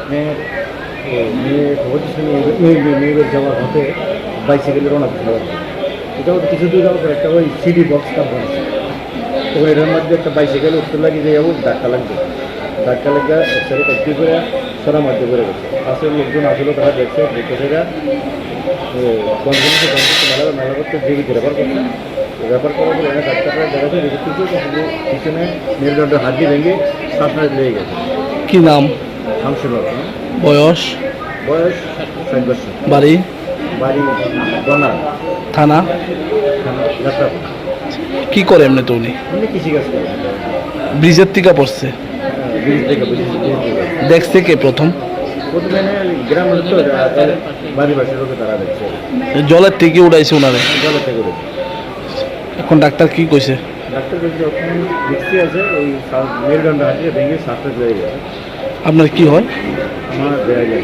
মেয়ের মেয়ে খবর শুনে মেয়েদের যাওয়ার হতে বাইসাইকেলে রওনা দিছিল আর কি। এটা ওর কিছু দূর যাওয়ার পর একটা ওই সিডি বক্স কাম্পানি আছে, তো এটার মধ্যে একটা বাইসাইকেল উঠতে লাগে যে যাবো ধাক্কা লাগবে, ধাক্কা লাগা একসাথে একটি করে সরা মারতে করে গেছে। পাশের লোকজন আসলে তারা দেখছে, দেখে সেটা মেলা মেলা করতে জীবিত রেফার করছে। রেফার করার পর এখানে ডাক্তাররা দেখাচ্ছে রিপোর্ট করছে কিন্তু পিছনে মেরুদণ্ডের হাড্ডি ভেঙে শ্বাস লেগে গেছে। কি নাম? শামসুল হক। বয়স? বয়স 60 বছর। বাড়ি? বাড়ি বনা থানা? যাত্রা। কি করে এমনি তো উনি? উনি কৃষিকাজ করে। ব্রিজের থেকে পড়ছে? ব্রিজ থেকে দেখছে কে প্রথম? প্রথমে গ্রামের তো বাড়ি বাসের লোকে তারা দেখছে, জলের থেকে উঠাইছে ওনারে? জলের থেকে উঠেছে। এখন ডাক্তার কি কইছে? ডাক্তার বলছে যখন দেখতে আছে ওই মেরুদণ্ড হাঁটিয়ে ভেঙে শ্বাসটা হয়ে গেছে। আপনার কি হয়? আমার দেয়া যায়।